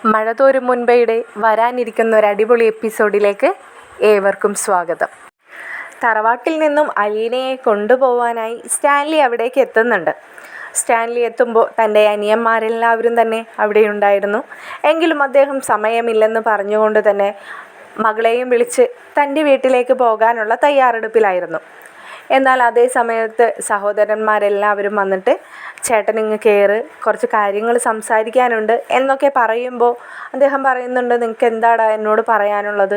മഴ തോരും മുൻപേയുടെ വരാനിരിക്കുന്ന ഒരു അടിപൊളി എപ്പിസോഡിലേക്ക് ഏവർക്കും സ്വാഗതം. തറവാട്ടിൽ നിന്നും അലീനയെ കൊണ്ടുപോവാനായി സ്റ്റാൻലി അവിടേക്ക് എത്തുന്നുണ്ട്. സ്റ്റാൻലി എത്തുമ്പോൾ തൻ്റെ അനിയന്മാരെല്ലാവരും തന്നെ അവിടെ ഉണ്ടായിരുന്നു. എങ്കിലും അദ്ദേഹം സമയമില്ലെന്ന് പറഞ്ഞുകൊണ്ട് തന്നെ മകളെയും വിളിച്ച് തൻ്റെ വീട്ടിലേക്ക് പോകാനുള്ള തയ്യാറെടുപ്പിലായിരുന്നു. എന്നാൽ അതേ സമയത്ത് സഹോദരന്മാരെല്ലാവരും വന്നിട്ട് ചേട്ടനിങ്ങ് കയറ്, കുറച്ച് കാര്യങ്ങൾ സംസാരിക്കാനുണ്ട് എന്നൊക്കെ പറയുമ്പോൾ അദ്ദേഹം പറയുന്നുണ്ട്, നിങ്ങൾക്ക് എന്താടാ എന്നോട് പറയാനുള്ളത്,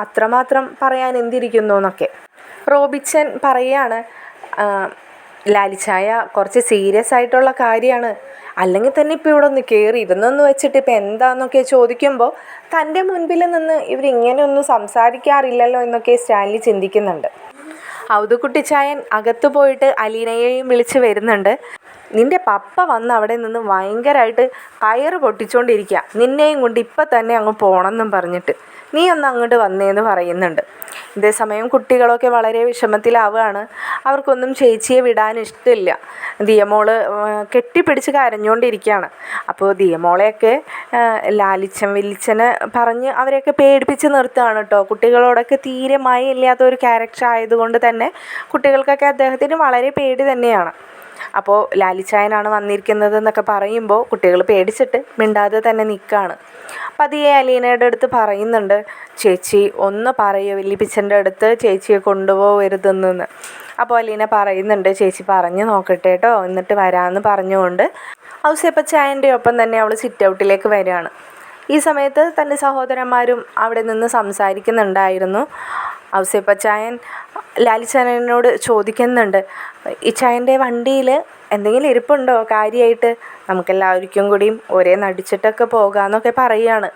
അത്രമാത്രം പറയാൻ എന്തിരിക്കുന്നു എന്നൊക്കെ. റോബിച്ചൻ പറയാണ്, ലാലിച്ചായ കുറച്ച് സീരിയസ് ആയിട്ടുള്ള കാര്യമാണ്, അല്ലെങ്കിൽ തന്നെ ഇപ്പോൾ ഇവിടെ ഒന്ന് കയറി ഇരുന്നെന്ന് വെച്ചിട്ട് ഇപ്പം എന്താണെന്നൊക്കെ ചോദിക്കുമ്പോൾ തൻ്റെ മുൻപിൽ നിന്ന് ഇവരിങ്ങനെയൊന്നും സംസാരിക്കാറില്ലല്ലോ എന്നൊക്കെ സ്റ്റാൻലി ചിന്തിക്കുന്നുണ്ട്. ഔതുക്കുട്ടിച്ചായൻ അകത്ത് പോയിട്ട് അലീനയെയും വിളിച്ച് വരുന്നുണ്ട്. നിൻ്റെ പപ്പ വന്ന് അവിടെ നിന്ന് ഭയങ്കരമായിട്ട് കയറ് പൊട്ടിച്ചുകൊണ്ടിരിക്കുക, നിന്നെയും കൊണ്ട് ഇപ്പം തന്നെ അങ്ങ് പോകണമെന്നും പറഞ്ഞിട്ട് നീ ഒന്ന് അങ്ങോട്ട് വന്നേന്ന് പറയുന്നുണ്ട്. ഇതേസമയം കുട്ടികളൊക്കെ വളരെ വിഷമത്തിലാവുകയാണ്. അവർക്കൊന്നും ചേച്ചിയെ വിടാൻ ഇഷ്ടമില്ല. ദിയമോള് കെട്ടിപ്പിടിച്ച് കരഞ്ഞുകൊണ്ടിരിക്കുകയാണ്. അപ്പോൾ ദിയമോളെയൊക്കെ ലാലിച്ചൻ വില്ലിച്ചനെ പറഞ്ഞ് അവരെയൊക്കെ പേടിപ്പിച്ച് നിർത്തുകയാണ് കേട്ടോ. കുട്ടികളോടൊക്കെ തീരെ മയമില്ലാത്ത ഒരു ക്യാരക്ടർ ആയതുകൊണ്ട് തന്നെ കുട്ടികൾക്കൊക്കെ അദ്ദേഹത്തിന് വളരെ പേടി തന്നെയാണ്. അപ്പോൾ ലാലിച്ചായനാണ് വന്നിരിക്കുന്നത് എന്നൊക്കെ പറയുമ്പോൾ കുട്ടികൾ പേടിച്ചിട്ട് മിണ്ടാതെ തന്നെ നിൽക്കുകയാണ്. പതിയെ അലീനയുടെ അടുത്ത് പറയുന്നുണ്ട്, ചേച്ചി ഒന്ന് പറയൂ വല്യപ്പിച്ചൻ്റെ അടുത്ത് ചേച്ചിയെ കൊണ്ടുപോകരുതെന്ന്. അപ്പോൾ അലീന പറയുന്നുണ്ട്, ചേച്ചി പറഞ്ഞു നോക്കട്ടെ കേട്ടോ, എന്നിട്ട് വരാമെന്ന് പറഞ്ഞുകൊണ്ട് ഔസേപ്പച്ചായൻ്റെ ഒപ്പം തന്നെ അവൾ സിറ്റ് ഔട്ടിലേക്ക് വരികയാണ്. ഈ സമയത്ത് തൻ്റെ സഹോദരന്മാരും അവിടെ നിന്ന് സംസാരിക്കുന്നുണ്ടായിരുന്നു. ഔസേപ്പച്ചായൻ ലാലിച്ചായനോട് ചോദിക്കുന്നുണ്ട്, ഈ ചായൻ്റെ വണ്ടിയിൽ എന്തെങ്കിലും ഇരിപ്പുണ്ടോ കാര്യമായിട്ട്, നമുക്കെല്ലാവർക്കും കൂടിയും ഒരേ നടിച്ചിട്ടൊക്കെ പോകാമെന്നൊക്കെ പറയുകയാണ്.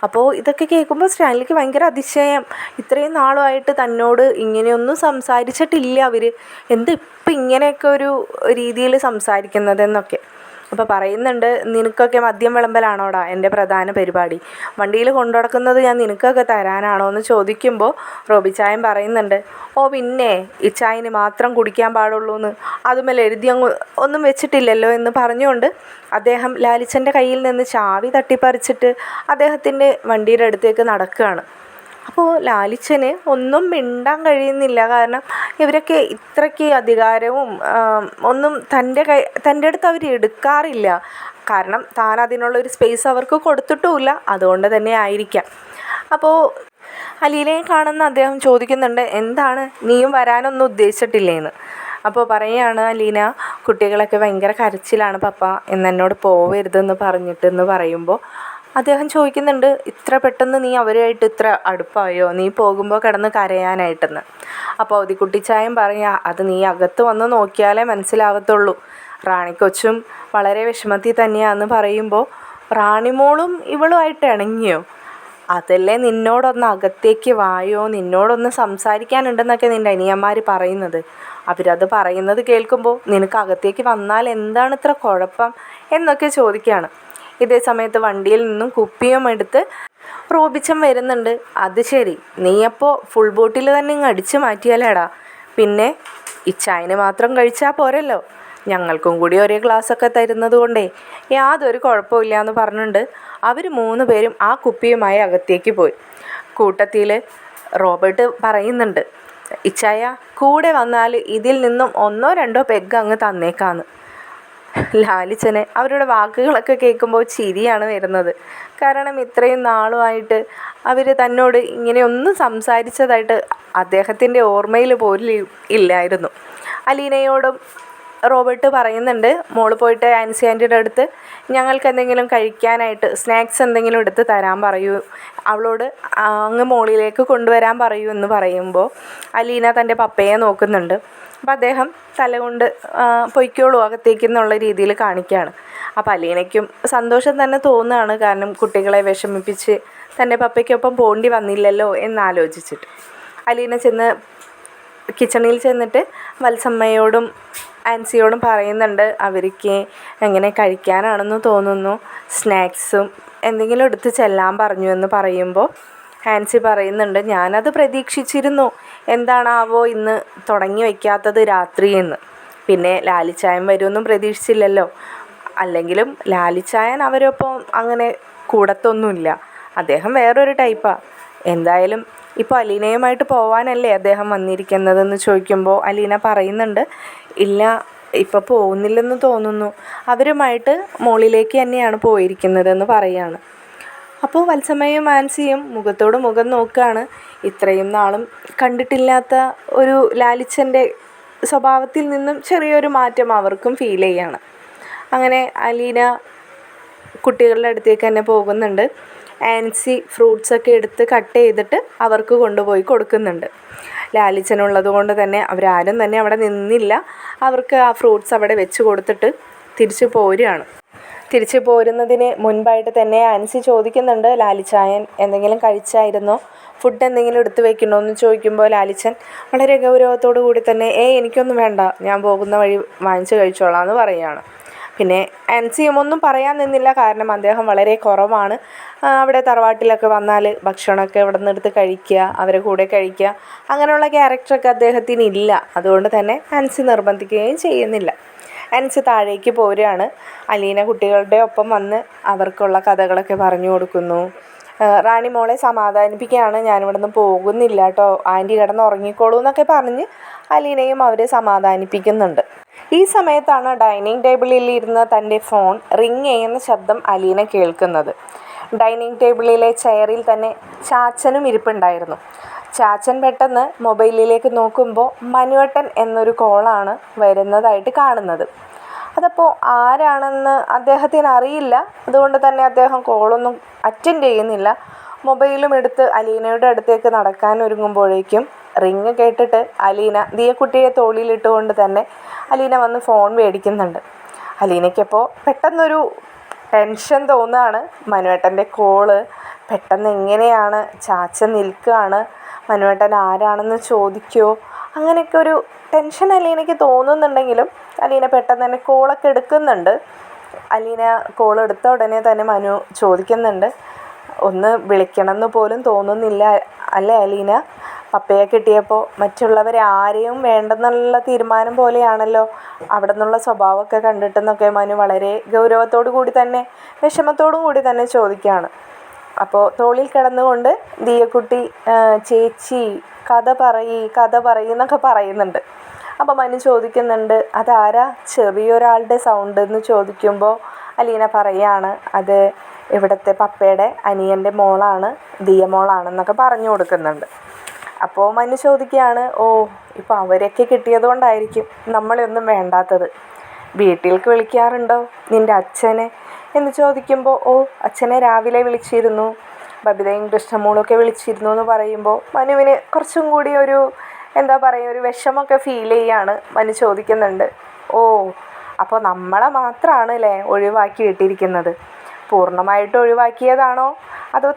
അപ്പോൾ ഇതൊക്കെ കേൾക്കുമ്പോൾ സ്റ്റാൻലിക്ക് ഭയങ്കര അതിശയം. ഇത്രയും നാളുമായിട്ട് തന്നോട് ഇങ്ങനെയൊന്നും സംസാരിച്ചിട്ടില്ല അവർ, എന്താ ഇപ്പം ഇങ്ങനെയൊക്കെ ഒരു രീതിയിൽ സംസാരിക്കുന്നതെന്നൊക്കെ. അപ്പോൾ പറയുന്നുണ്ട്, നിനക്കൊക്കെ മദ്യം വിളമ്പലാണോടാ എൻ്റെ പ്രധാന പരിപാടി, വണ്ടിയിൽ കൊണ്ടുനടക്കുന്നത് ഞാൻ നിനക്കൊക്കെ തരാനാണോ എന്ന് ചോദിക്കുമ്പോൾ റോബിച്ചായൻ പറയുന്നുണ്ട്, ഓ പിന്നെ ഇച്ചായന് മാത്രം കുടിക്കാൻ പാടുള്ളൂ എന്ന് അതുമല്ല എഴുതി ഒന്നും വെച്ചിട്ടില്ലല്ലോ എന്ന് പറഞ്ഞുകൊണ്ട് അദ്ദേഹം ലാലിച്ചൻ്റെ കയ്യിൽ നിന്ന് ചാവി തട്ടിപ്പറിച്ചിട്ട് അദ്ദേഹത്തിൻ്റെ വണ്ടിയുടെ അടുത്തേക്ക് നടക്കുകയാണ്. അപ്പോൾ ലാലിച്ചന് ഒന്നും മിണ്ടാൻ കഴിയുന്നില്ല. കാരണം ഇവരൊക്കെ ഇത്രയ്ക്ക് അധികാരവും ഒന്നും തൻ്റെ അടുത്ത് അവർ എടുക്കാറില്ല. കാരണം താൻ അതിനുള്ളൊരു സ്പേസ് അവർക്ക് കൊടുത്തിട്ടുമില്ല, അതുകൊണ്ട് തന്നെ ആയിരിക്കാം. അപ്പോൾ അലീനയെ കാണുന്ന അദ്ദേഹം ചോദിക്കുന്നുണ്ട്, എന്താണ് നീയും വരാനൊന്നും ഉദ്ദേശിച്ചിട്ടില്ലേന്ന്. അപ്പോൾ പറയുകയാണ് അലീന, കുട്ടികളൊക്കെ ഭയങ്കര കരച്ചിലാണ് പപ്പ, എന്നോട് പോവരുതെന്ന് പറഞ്ഞിട്ടെന്ന് പറയുമ്പോൾ അദ്ദേഹം ചോദിക്കുന്നുണ്ട്, ഇത്ര പെട്ടെന്ന് നീ അവരുമായിട്ട് ഇത്ര അടുപ്പായോ, നീ പോകുമ്പോൾ കിടന്ന് കരയാനായിട്ടെന്ന്. അപ്പോൾ ഔതിക്കുട്ടിച്ചായം പറയാ, അത് നീ അകത്ത് വന്ന് നോക്കിയാലേ മനസ്സിലാകത്തുള്ളൂ, റാണിക്കൊച്ചും വളരെ വിഷമത്തിൽ തന്നെയാണെന്ന് പറയുമ്പോൾ റാണിമോളും ഇവളുമായിട്ട് ഇണങ്ങിയോ, അതല്ലേ നിന്നോടൊന്ന് അകത്തേക്ക് വായോ, നിന്നോടൊന്ന് സംസാരിക്കാനുണ്ടെന്നൊക്കെ നിൻ്റെ അനിയന്മാർ പറയുന്നത്. അവരത് പറയുന്നത് കേൾക്കുമ്പോൾ നിനക്ക് അകത്തേക്ക് വന്നാൽ എന്താണ് ഇത്ര കുഴപ്പം എന്നൊക്കെ ചോദിക്കുകയാണ്. ഇതേ സമയത്ത് വണ്ടിയിൽ നിന്നും കുപ്പിയും എടുത്ത് റോബിച്ചൻ വരുന്നുണ്ട്. അത് ശരി, നീയപ്പോൾ ഫുൾ ബോട്ടിൽ തന്നെ ഇങ്ങ് അടിച്ചു മാറ്റിയാലേടാ, പിന്നെ ഇച്ചായന് മാത്രം കഴിച്ചാൽ പോരല്ലോ, ഞങ്ങൾക്കും കൂടി ഒരേ ഗ്ലാസ്സൊക്കെ തരുന്നത് കൊണ്ടേ യാതൊരു കുഴപ്പമില്ല എന്ന് പറഞ്ഞുകൊണ്ട് അവർ 3 പേരും ആ കുപ്പിയുമായി അകത്തേക്ക് പോയി. കൂട്ടത്തിൽ റോബർട്ട് പറയുന്നുണ്ട്, ഇച്ചായ കൂടെ വന്നാൽ ഇതിൽ നിന്നും 1-2 പെഗ് അങ്ങ് തന്നേക്കാന്ന്. ലാലിച്ചന് അവരുടെ വാക്കുകളൊക്കെ കേൾക്കുമ്പോൾ ചിരിയാണ് വരുന്നത്. കാരണം ഇത്രയും നാളുമായിട്ട് അവർ തന്നോട് ഇങ്ങനെയൊന്നും സംസാരിച്ചതായിട്ട് അദ്ദേഹത്തിൻ്റെ ഓർമ്മയിൽ പോലും ഇല്ലായിരുന്നു. അലീനയോടും റോബർട്ട് പറയുന്നുണ്ട്, മോള് പോയിട്ട് ആൻസി ആൻറ്റിയുടെ അടുത്ത് ഞങ്ങൾക്ക് എന്തെങ്കിലും കഴിക്കാനായിട്ട് സ്നാക്സ് എന്തെങ്കിലും എടുത്ത് തരാൻ പറയൂ, അവളോട് അങ്ങ് മോളിലേക്ക് കൊണ്ടുവരാൻ പറയൂ എന്ന് പറയുമ്പോൾ അലീന തൻ്റെ പപ്പയെ നോക്കുന്നുണ്ട്. അപ്പോൾ അദ്ദേഹം തല കൊണ്ട് പൊയ്ക്കോളൂ അകത്തേക്ക് എന്നുള്ള രീതിയിൽ കാണിക്കുകയാണ്. അപ്പോൾ അലീനയ്ക്കും സന്തോഷം തന്നെ തോന്നുകയാണ്. കാരണം കുട്ടികളെ വിഷമിപ്പിച്ച് തൻ്റെ പപ്പയ്ക്കൊപ്പം പോണ്ടി വന്നില്ലല്ലോ എന്നാലോചിച്ചിട്ട് അലീന കിച്ചണിൽ ചെന്നിട്ട് വത്സമ്മയോടും ആൻസിയോടും പറയുന്നുണ്ട്, അവർക്ക് എങ്ങനെ കഴിക്കാനാണെന്ന് തോന്നുന്നു, സ്നാക്സും എന്തെങ്കിലും എടുത്ത് ചെല്ലാൻ പറഞ്ഞു എന്ന് പറയുമ്പോൾ ആൻസി പറയുന്നുണ്ട്, ഞാനത് പ്രതീക്ഷിച്ചിരുന്നു, എന്താണാവോ ഇന്ന് തുടങ്ങി വയ്ക്കാത്തത് രാത്രിയെന്ന്. പിന്നെ ലാലിച്ചായൻ വരുമെന്നും പ്രതീക്ഷിച്ചില്ലല്ലോ, അല്ലെങ്കിലും ലാലിച്ചായൻ അവരൊപ്പം അങ്ങനെ കൂടത്തൊന്നുമില്ല. അദ്ദേഹം വേറൊരു ടൈപ്പാണ്. എന്തായാലും ഇപ്പോൾ അലീനയുമായിട്ട് പോവാനല്ലേ അദ്ദേഹം വന്നിരിക്കുന്നതെന്ന് ചോദിക്കുമ്പോൾ അലീന പറയുന്നുണ്ട്, ഇല്ല ഇപ്പോൾ പോകുന്നില്ലെന്ന് തോന്നുന്നു, അവരുമായിട്ട് മുകളിലേക്ക് തന്നെയാണ് പോയിരിക്കുന്നതെന്ന് പറയുകയാണ്. അപ്പോൾ വത്സമ്മയും ആൻസിയും മുഖത്തോട് മുഖം നോക്കുകയാണ്. ഇത്രയും നാളും കണ്ടിട്ടില്ലാത്ത ഒരു ലാലിച്ചൻ്റെ സ്വഭാവത്തിൽ നിന്നും ചെറിയൊരു മാറ്റം അവർക്കും ഫീൽ ചെയ്യാണ്. അങ്ങനെ അലീന കുട്ടികളുടെ അടുത്തേക്ക് തന്നെ പോകുന്നുണ്ട്. ആൻസി ഫ്രൂട്ട്സൊക്കെ എടുത്ത് കട്ട് ചെയ്തിട്ട് അവർക്ക് കൊണ്ടുപോയി കൊടുക്കുന്നുണ്ട്. ലാലിച്ചനുള്ളത് കൊണ്ട് തന്നെ അവരാരും തന്നെ അവിടെ നിന്നില്ല. അവർക്ക് ആ ഫ്രൂട്ട്സ് അവിടെ വെച്ച് കൊടുത്തിട്ട് തിരിച്ചു പോരുകയാണ്. തിരിച്ചു പോരുന്നതിന് മുൻപായിട്ട് തന്നെ ആൻസി ചോദിക്കുന്നുണ്ട്, ലാലിച്ചായൻ എന്തെങ്കിലും കഴിച്ചായിരുന്നോ, ഫുഡ് എന്തെങ്കിലും എടുത്തു വെക്കണോ എന്ന് ചോദിക്കുമ്പോൾ ലാലിച്ചൻ വളരെ ഗൗരവത്തോടു കൂടി തന്നെ എനിക്കൊന്നും വേണ്ട, ഞാൻ പോകുന്ന വഴി വാങ്ങിച്ച് കഴിച്ചോളാം എന്ന് പറയുകയാണ്. പിന്നെ ആൻസിയും ഒന്നും പറയാൻ നിന്നില്ല. കാരണം അദ്ദേഹം വളരെ കുറവാണ്. അവിടെ തറവാട്ടിലൊക്കെ വന്നാൽ ഭക്ഷണമൊക്കെ ഇവിടെ നിന്ന് എടുത്ത് കഴിക്കുക, അവരെ കൂടെ കഴിക്കുക, അങ്ങനെയുള്ള ക്യാരക്ടറൊക്കെ അദ്ദേഹത്തിന് ഇല്ല. അതുകൊണ്ട് തന്നെ ആൻസി നിർബന്ധിക്കുകയും ചെയ്യുന്നില്ല. ആൻസി താഴേക്ക് പോരുകയാണ്. അലീന കുട്ടികളുടെ ഒപ്പം വന്ന് അവർക്കുള്ള കഥകളൊക്കെ പറഞ്ഞു കൊടുക്കുന്നു. റാണി മോളെ സമാധാനിപ്പിക്കുകയാണ്, ഞാനിവിടെ നിന്ന് പോകുന്നില്ല കേട്ടോ, ആൻറ്റി കിടന്ന് ഉറങ്ങിക്കോളൂ എന്നൊക്കെ പറഞ്ഞ് അലീനയും അവരെ സമാധാനിപ്പിക്കുന്നുണ്ട്. ഈ സമയത്താണ് ഡൈനിങ് ടേബിളിൽ ഇരുന്ന് തൻ്റെ ഫോൺ റിങ് ചെയ്യുന്ന ശബ്ദം അലീന കേൾക്കുന്നത്. ഡൈനിങ് ടേബിളിലെ ചെയറിൽ തന്നെ ചാച്ചനും ഇരിപ്പുണ്ടായിരുന്നു. ചാച്ചൻ പെട്ടെന്ന് മൊബൈലിലേക്ക് നോക്കുമ്പോൾ മനുവേട്ടൻ എന്നൊരു കോളാണ് വരുന്നതായിട്ട് കാണുന്നത്. അതപ്പോൾ ആരാണെന്ന് അദ്ദേഹത്തിന് അറിയില്ല. അതുകൊണ്ട് തന്നെ അദ്ദേഹം കോളൊന്നും അറ്റൻഡ് ചെയ്യുന്നില്ല. മൊബൈലും എടുത്ത് അലീനയുടെ അടുത്തേക്ക് നടക്കാൻ ഒരുങ്ങുമ്പോഴേക്കും റിങ് കേട്ടിട്ട് അലീന ദിയക്കുട്ടിയെ തോളിലിട്ടുകൊണ്ട് തന്നെ അലീന വന്ന് ഫോൺ മേടിക്കുന്നുണ്ട്. അലീനയ്ക്കപ്പോൾ പെട്ടെന്നൊരു ടെൻഷൻ തോന്നുകയാണ്. മനുവേട്ടൻ്റെ കോള് പെട്ടെന്ന് എങ്ങനെയാണ്, ചാച്ചൻ നിൽക്കുകയാണ്, മനുവേട്ടൻ ആരാണെന്ന് ചോദിക്കുമോ, അങ്ങനെയൊക്കെ ഒരു ടെൻഷൻ അലീനയ്ക്ക് തോന്നുന്നുണ്ടെങ്കിലും അലീന പെട്ടെന്ന് തന്നെ കോളൊക്കെ എടുക്കുന്നുണ്ട്. അലീന കോൾ എടുത്ത ഉടനെ തന്നെ മനു ചോദിക്കുന്നുണ്ട്, ഒന്ന് വിളിക്കണമെന്ന് പോലും തോന്നുന്നില്ല അല്ലേ അലീന, പപ്പയെ കിട്ടിയപ്പോൾ മറ്റുള്ളവരെ ആരെയും വേണ്ടെന്നുള്ള തീരുമാനം പോലെയാണല്ലോ അവിടെ നിന്നുള്ള സ്വഭാവമൊക്കെ കണ്ടിട്ടെന്നൊക്കെ മനു വളരെ ഗൗരവത്തോടു കൂടി തന്നെ വിഷമത്തോടു കൂടി തന്നെ ചോദിക്കുകയാണ്. അപ്പോൾ തോളിൽ കിടന്നുകൊണ്ട് ദിയക്കുട്ടി ചേച്ചി കഥ എന്നൊക്കെ പറയുന്നുണ്ട്. അപ്പോൾ മനു ചോദിക്കുന്നുണ്ട്, അതാരാ ചെറിയൊരാളുടെ സൗണ്ട് എന്ന് ചോദിക്കുമ്പോൾ അലീന പറയാണ്, അത് ഇവിടുത്തെ പപ്പയുടെ അനിയൻ്റെ മോളാണ്, ദിയ മോളാണെന്നൊക്കെ പറഞ്ഞു കൊടുക്കുന്നുണ്ട്. അപ്പോൾ മനു ചോദിക്കുകയാണ്, ഓ ഇപ്പോൾ അവരൊക്കെ കിട്ടിയതുകൊണ്ടായിരിക്കും നമ്മളെയൊന്നും വേണ്ടാത്തത്, വീട്ടിലേക്ക് വിളിക്കാറുണ്ടോ നിൻ്റെ അച്ഛനെ എന്ന് ചോദിക്കുമ്പോൾ, ഓ അച്ഛനെ രാവിലെ വിളിച്ചിരുന്നു, ബബിതയും കൃഷ്ണമോളൊക്കെ വിളിച്ചിരുന്നു എന്ന് പറയുമ്പോൾ മനുവിന് കുറച്ചും കൂടി ഒരു എന്താ പറയുക, ഒരു വിഷമമൊക്കെ ഫീൽ ചെയ്യാണ്. മനു ചോദിക്കുന്നുണ്ട്, ഓ അപ്പോൾ നമ്മളെ മാത്രമാണ് അല്ലേ ഒഴിവാക്കി ഇട്ടിരിക്കുന്നത്, പൂർണ്ണമായിട്ട് ഒഴിവാക്കിയതാണോ അതോ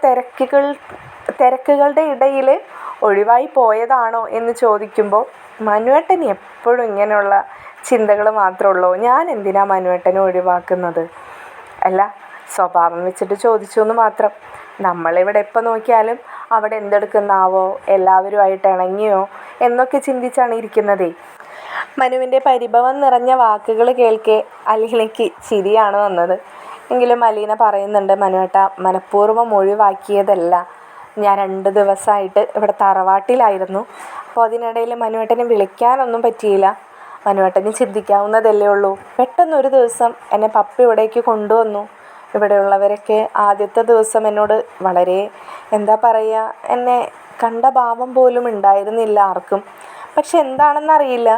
തിരക്കുകളുടെ ഇടയിൽ ഒഴിവായി പോയതാണോ എന്ന് ചോദിക്കുമ്പോൾ മനുവേട്ടന് എപ്പോഴും ഇങ്ങനെയുള്ള ചിന്തകൾ മാത്രമേ ഉള്ളൂ, ഞാൻ എന്തിനാ മനുവേട്ടനെ ഒഴിവാക്കുന്നത്, അല്ല സ്വഭാവം വെച്ചിട്ട് ചോദിച്ചു എന്ന് മാത്രം, നമ്മളിവിടെ എപ്പോൾ നോക്കിയാലും അവിടെ എന്തെടുക്കുന്നാവോ, എല്ലാവരുമായിട്ട് ഇണങ്ങിയോ എന്നൊക്കെ ചിന്തിച്ചാണ് ഇരിക്കുന്നതേ. മനുവിൻ്റെ പരിഭവം നിറഞ്ഞ വാക്കുകൾ കേൾക്കെ അലീനയ്ക്ക് ചിരിയാണ് വന്നത്. എങ്കിലും അലീന പറയുന്നുണ്ട്, മനുവേട്ട മനഃപൂർവ്വം ഒഴിവാക്കിയതല്ല, ഞാൻ 2 ദിവസമായിട്ട് ഇവിടെ തറവാട്ടിലായിരുന്നു, അപ്പോൾ അതിനിടയിൽ മനുവേട്ടനെ വിളിക്കാനൊന്നും പറ്റിയില്ല, മനുവേട്ടന് ചിന്തിക്കാവുന്നതല്ലേ ഉള്ളൂ, പെട്ടെന്നൊരു ദിവസം എന്നെ പപ്പ ഇവിടേക്ക് കൊണ്ടുവന്നു, ഇവിടെയുള്ളവരൊക്കെ ആദ്യത്തെ ദിവസം എന്നോട് വളരെ എന്താ പറയുക, എന്നെ കണ്ട ഭാവം പോലും ഉണ്ടായിരുന്നില്ല ആർക്കും, പക്ഷെ എന്താണെന്നറിയില്ല,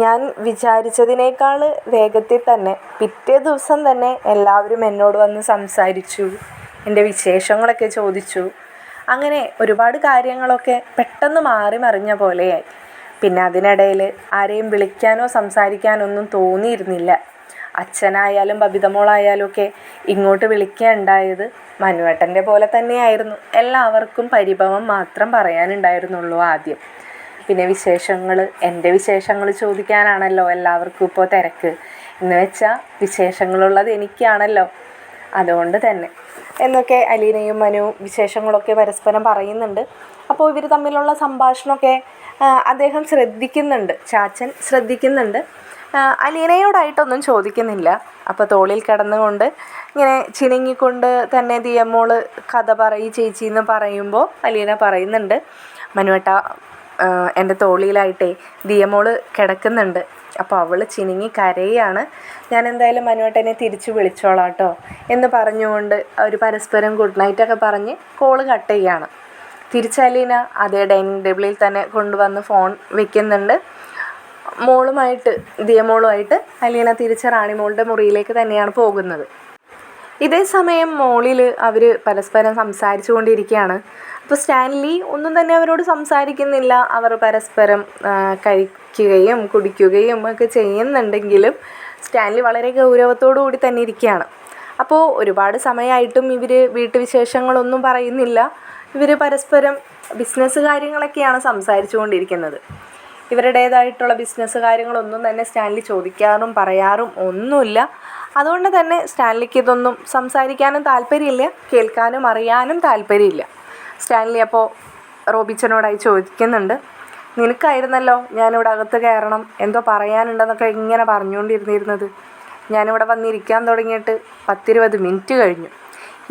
ഞാൻ വിചാരിച്ചതിനേക്കാൾ വേഗത്തിൽ തന്നെ പിറ്റേ ദിവസം തന്നെ എല്ലാവരും എന്നോട് വന്ന് സംസാരിച്ചു, എൻ്റെ വിശേഷങ്ങളൊക്കെ ചോദിച്ചു, അങ്ങനെ ഒരുപാട് കാര്യങ്ങളൊക്കെ പെട്ടെന്ന് മാറി മറിഞ്ഞ പോലെയായി. പിന്നെ അതിനിടയിൽ ആരെയും വിളിക്കാനോ സംസാരിക്കാനോ ഒന്നും തോന്നിയിരുന്നില്ല. അച്ഛനായാലും ബബിതമോളായാലും ഒക്കെ ഇങ്ങോട്ട് വിളിക്കുകയുണ്ടായത് മനുവേട്ടൻ്റെ പോലെ തന്നെയായിരുന്നു. എല്ലാവർക്കും പരിഭവം മാത്രം പറയാനുണ്ടായിരുന്നുള്ളൂ ആദ്യം. പിന്നെ വിശേഷങ്ങൾ, എൻ്റെ വിശേഷങ്ങൾ ചോദിക്കാനാണല്ലോ എല്ലാവർക്കും ഇപ്പോൾ തിരക്ക്, എന്ന് വെച്ചാൽ വിശേഷങ്ങളുള്ളത് എനിക്കാണല്ലോ, അതുകൊണ്ട് തന്നെ എന്നൊക്കെ അലീനയും മനുവും വിശേഷങ്ങളൊക്കെ പരസ്പരം പറയുന്നുണ്ട്. അപ്പോൾ ഇവർ തമ്മിലുള്ള സംഭാഷണമൊക്കെ അദ്ദേഹം ശ്രദ്ധിക്കുന്നുണ്ട്, ചാച്ചൻ ശ്രദ്ധിക്കുന്നുണ്ട്. അലീനയോടായിട്ടൊന്നും ചോദിക്കുന്നില്ല. അപ്പോൾ തോളിൽ കിടന്നുകൊണ്ട് ഇങ്ങനെ ചിണുങ്ങിക്കൊണ്ട് തന്നെ ദിയമോൾ കഥ പറയും ചേച്ചി എന്ന് പറയുമ്പോൾ അലീന പറയുന്നുണ്ട്, മനുവേട്ട എൻ്റെ തോളിലായിട്ടേ ദിയമോൾ കിടക്കുന്നുണ്ട്. അപ്പോൾ അവൾ ചിണുങ്ങി കരയാണ്. ഞാൻ എന്തായാലും മനുവേട്ടനെ തിരിച്ച് വിളിച്ചോളാം കേട്ടോ എന്ന് പറഞ്ഞുകൊണ്ട് അവർ പരസ്പരം ഗുഡ് നൈറ്റൊക്കെ പറഞ്ഞ് കോള് കട്ട് ചെയ്യാണ്. തിരിച്ചലീന അതേ ഡൈനിങ് ടേബിളിൽ തന്നെ കൊണ്ടുവന്ന് ഫോൺ വെക്കുന്നുണ്ട്. മോളുമായിട്ട് ദിയമോളുമായിട്ട് അലീന തിരിച്ച് റാണിമോളുടെ മുറിയിലേക്ക് തന്നെയാണ് പോകുന്നത്. ഇതേ സമയം മോളിൽ അവർ പരസ്പരം സംസാരിച്ചു കൊണ്ടിരിക്കുകയാണ്. അപ്പോൾ സ്റ്റാൻലി ഒന്നും തന്നെ അവരോട് സംസാരിക്കുന്നില്ല. അവർ പരസ്പരം കഴിക്കുകയും കുടിക്കുകയും ഒക്കെ ചെയ്യുന്നുണ്ടെങ്കിലും സ്റ്റാൻലി വളരെ ഗൗരവത്തോടു കൂടി തന്നെ ഇരിക്കുകയാണ്. അപ്പോൾ ഒരുപാട് സമയമായിട്ടും ഇവർ വീട്ടുവിശേഷങ്ങളൊന്നും പറയുന്നില്ല. ഇവർ പരസ്പരം ബിസിനസ് കാര്യങ്ങളൊക്കെയാണ് സംസാരിച്ചു കൊണ്ടിരിക്കുന്നത്. ഇവരുടേതായിട്ടുള്ള ബിസിനസ് കാര്യങ്ങളൊന്നും തന്നെ സ്റ്റാൻലി ചോദിക്കാറും പറയാറും ഒന്നുമില്ല. അതുകൊണ്ട് തന്നെ സ്റ്റാൻലിക്ക് ഇതൊന്നും സംസാരിക്കാനും താല്പര്യമില്ല, കേൾക്കാനും അറിയാനും താല്പര്യമില്ല. സ്റ്റാൻലി അപ്പോൾ റോബിച്ചനോടായി ചോദിക്കുന്നുണ്ട്, നിനക്കായിരുന്നല്ലോ ഞാനിവിടെ അകത്ത് കയറണം എന്തോ പറയാനുണ്ടെന്നൊക്കെ ഇങ്ങനെ പറഞ്ഞുകൊണ്ടിരുന്നിരുന്നത്. ഞാനിവിടെ വന്നിരിക്കാൻ തുടങ്ങിയിട്ട് 10-20 മിനിറ്റ് കഴിഞ്ഞു.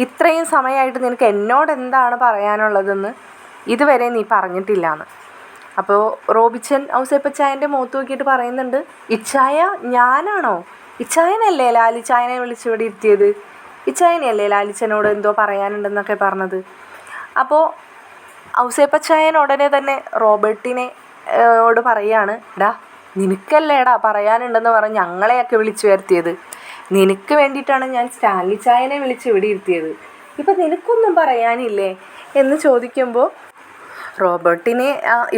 ഇത്രയും സമയമായിട്ട് നിനക്ക് എന്നോട് എന്താണ് പറയാനുള്ളതെന്ന് ഇതുവരെ നീ പറഞ്ഞിട്ടില്ലാന്ന്. അപ്പോൾ റോബിച്ചൻ ഔസേപ്പച്ചായൻ്റെ മുഖത്ത് നോക്കിയിട്ട് പറയുന്നുണ്ട്, ഇച്ചായ ഞാനാണോ? ഇച്ചായനല്ലേ ലാലിച്ചായനെ വിളിച്ചിവിടെ ഇരുത്തിയത്? ഇച്ചായനല്ലേ ലാലിച്ചനോട് എന്തോ പറയാനുണ്ടെന്നൊക്കെ പറഞ്ഞത്? അപ്പോൾ ഔസേപ്പച്ചായൻ ഉടനെ തന്നെ റോബർട്ടിനോട് പറയാണ്, ഡാ നിനക്കല്ലേടാ പറയാനുണ്ടെന്ന് പറഞ്ഞ് ഞങ്ങളെയൊക്കെ വിളിച്ചു വരുത്തിയത്. നിനക്ക് വേണ്ടിയിട്ടാണ് ഞാൻ സ്റ്റാൻലി ചായനെ വിളിച്ച് ഇവിടെ ഇരുത്തിയത്. ഇപ്പം നിനക്കൊന്നും പറയാനില്ലേ എന്ന് ചോദിക്കുമ്പോൾ റോബർട്ടിനെ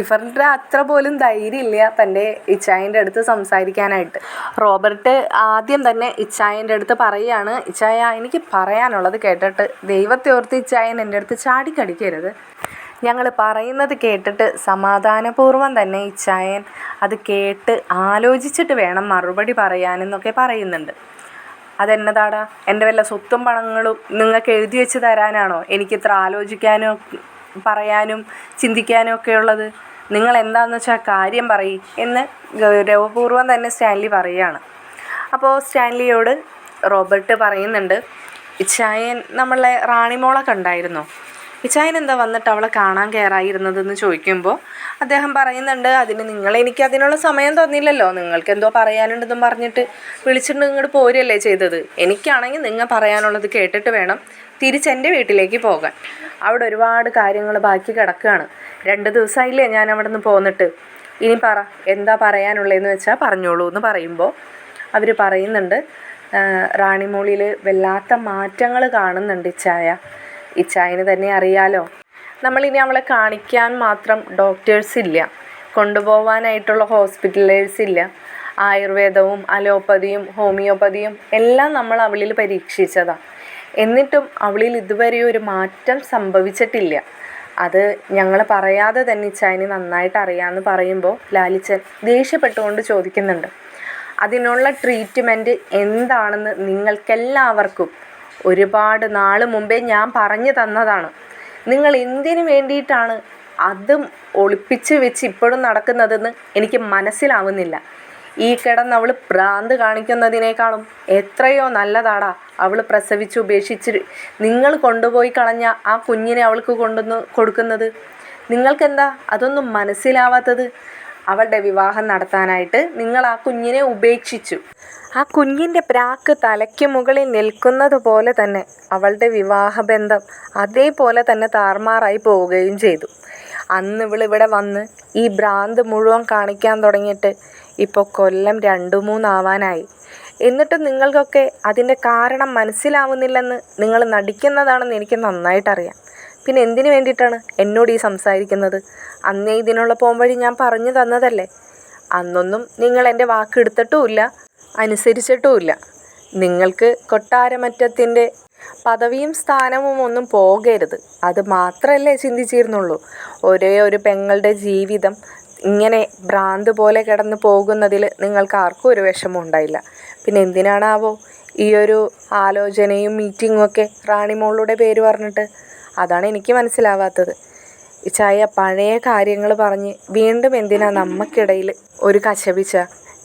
ഇവരുടെ അത്ര പോലും ധൈര്യമില്ല തൻ്റെ ഇച്ചായൻ്റെ അടുത്ത് സംസാരിക്കാനായിട്ട്. റോബർട്ട് ആദ്യം തന്നെ ഇച്ചായൻ്റെ അടുത്ത് പറയുകയാണ്, ഇച്ചായ എനിക്ക് പറയാനുള്ളത് കേട്ടിട്ട് ദൈവത്തെ ഓർത്ത് ഇച്ചായൻ എൻ്റെ അടുത്ത് ചാടിക്കടിക്കരുത്. ഞങ്ങൾ പറയുന്നത് കേട്ടിട്ട് സമാധാനപൂർവ്വം തന്നെ ഇച്ചായൻ അത് കേട്ട് ആലോചിച്ചിട്ട് വേണം മറുപടി പറയാനെന്നൊക്കെ പറയുന്നുണ്ട്. അതെന്നതാടാ, എൻ്റെ വല്ല സ്വത്തും പണങ്ങളും നിങ്ങൾക്ക് എഴുതി വെച്ച് തരാനാണോ എനിക്കിത്ര ആലോചിക്കാനോ പറയാനും ചിന്തിക്കാനും ഒക്കെ ഉള്ളത്? നിങ്ങൾ എന്താണെന്ന് വെച്ചാൽ കാര്യം പറയും എന്ന് ഗൗരവപൂർവ്വം തന്നെ സ്റ്റാൻലി പറയുകയാണ്. അപ്പോൾ സ്റ്റാൻലിയോട് റോബർട്ട് പറയുന്നുണ്ട്, ഇച്ചായൻ നമ്മളെ റാണിമോളെ കണ്ടായിരുന്നോ? ഇച്ചായൻ എന്താ വന്നിട്ട് അവളെ കാണാൻ കയറായിരുന്നതെന്ന് ചോദിക്കുമ്പോൾ അദ്ദേഹം പറയുന്നുണ്ട്, എനിക്ക് അതിനുള്ള സമയം തന്നില്ലല്ലോ, നിങ്ങൾക്ക് എന്തോ പറയാനുണ്ടെന്നും പറഞ്ഞിട്ട് വിളിച്ചിട്ട് ഇങ്ങോട്ട് പോരുകയല്ലേ ചെയ്തത്. എനിക്കാണെങ്കിൽ നിങ്ങൾ പറയാനുള്ളത് കേട്ടിട്ട് വേണം തിരിച്ചെൻ്റെ വീട്ടിലേക്ക് പോകാൻ. അവിടെ ഒരുപാട് കാര്യങ്ങൾ ബാക്കി കിടക്കുകയാണ്. 2 ദിവസമായില്ലേ ഞാൻ അവിടെ നിന്ന് പോന്നിട്ട്. ഇനി പറ, എന്താ പറയാനുള്ളതെന്ന് വെച്ചാൽ പറഞ്ഞോളൂ എന്ന് പറയുമ്പോൾ അവർ പറയുന്നുണ്ട്, റാണിമോളിൽ വല്ലാത്ത മാറ്റങ്ങൾ കാണുന്നുണ്ട് ഇച്ചായന് തന്നെ അറിയാലോ. നമ്മളിനി അവളെ കാണിക്കാൻ മാത്രം ഡോക്ടേഴ്സ് ഇല്ല, കൊണ്ടുപോകാനായിട്ടുള്ള ഹോസ്പിറ്റലേഴ്സ് ഇല്ല. ആയുർവേദവും അലോപ്പതിയും ഹോമിയോപ്പതിയും എല്ലാം നമ്മൾ അവളിൽ പരീക്ഷിച്ചതാണ്. എന്നിട്ടും അവളിൽ ഇതുവരെ ഒരു മാറ്റം സംഭവിച്ചിട്ടില്ല. അത് ഞങ്ങൾ പറയാതെ തന്നെ ഇച്ചായന് നന്നായിട്ട് അറിയാമെന്ന് പറയുമ്പോൾ ലാലിച്ചൻ ദേഷ്യപ്പെട്ടുകൊണ്ട് ചോദിക്കുന്നുണ്ട്, അതിനുള്ള ട്രീറ്റ്മെൻറ്റ് എന്താണെന്ന് നിങ്ങൾക്കെല്ലാവർക്കും ഒരുപാട് നാൾ മുമ്പേ ഞാൻ പറഞ്ഞു തന്നതാണ്. നിങ്ങൾ എന്തിനു വേണ്ടിയിട്ടാണ് അതും ഒളിപ്പിച്ച് വെച്ച് ഇപ്പോഴും നടക്കുന്നതെന്ന് എനിക്ക് മനസ്സിലാവുന്നില്ല. ഈ കിടന്ന് അവൾ ഭ്രാന്ത് കാണിക്കുന്നതിനേക്കാളും എത്രയോ നല്ലതാടാ അവൾ പ്രസവിച്ച് ഉപേക്ഷിച്ച് നിങ്ങൾ കൊണ്ടുപോയി കളഞ്ഞ ആ കുഞ്ഞിനെ അവൾക്ക് കൊണ്ടുവന്ന് കൊടുക്കുന്നത്. നിങ്ങൾക്കെന്താ അതൊന്നും മനസ്സിലാവാത്തത്? അവളുടെ വിവാഹം നടത്താനായിട്ട് നിങ്ങൾ ആ കുഞ്ഞിനെ ഉപേക്ഷിച്ചു. ആ കുഞ്ഞിൻ്റെ പ്രാക്ക് തലയ്ക്ക് മുകളിൽ നിൽക്കുന്നത് പോലെ തന്നെ അവളുടെ വിവാഹബന്ധം അതേപോലെ തന്നെ താറുമാറായി പോവുകയും ചെയ്തു. അന്ന് ഇവളിവിടെ വന്ന് ഈ ഭ്രാന്ത് മുഴുവൻ കാണിക്കാൻ തുടങ്ങിയിട്ട് ഇപ്പോൾ കൊല്ലം 2-3 ആവാനായി. എന്നിട്ടും നിങ്ങൾക്കൊക്കെ അതിൻ്റെ കാരണം മനസ്സിലാവുന്നില്ലെന്ന് നിങ്ങൾ നടിക്കുന്നതാണെന്ന് എനിക്ക് നന്നായിട്ടറിയാം. പിന്നെ എന്തിനു വേണ്ടിയിട്ടാണ് എന്നോട് ഈ സംസാരിക്കുന്നത്? അന്നേ ഇതിനുള്ള പോംവഴി ഞാൻ പറഞ്ഞു തന്നതല്ലേ. അന്നൊന്നും നിങ്ങൾ എൻ്റെ വാക്കെടുത്തിട്ടുമില്ല, അനുസരിച്ചിട്ടുമില്ല. നിങ്ങൾക്ക് കൊട്ടാരമറ്റത്തിൻ്റെ പദവിയും സ്ഥാനവും ഒന്നും പോകരുത്, അത് മാത്രമല്ലേ ചിന്തിച്ചിരുന്നുള്ളൂ. ഒരേ ഒരു പെങ്ങളുടെ ജീവിതം ഇങ്ങനെ ഭ്രാന്ത് പോലെ കിടന്ന് പോകുന്നതിൽ നിങ്ങൾക്ക് ആർക്കും ഒരു വിഷമം ഉണ്ടായില്ല. പിന്നെ എന്തിനാണാവോ ഈ ഒരു ആലോചനയും മീറ്റിങ്ങും ഒക്കെ റാണിമോളുടെ പേര് പറഞ്ഞിട്ട്? അതാണ് എനിക്ക് മനസ്സിലാവാത്തത്. ഇച്ചായ പഴയ കാര്യങ്ങൾ പറഞ്ഞ് വീണ്ടും എന്തിനാ നമുക്കിടയിൽ ഒരു കശപിച്ച?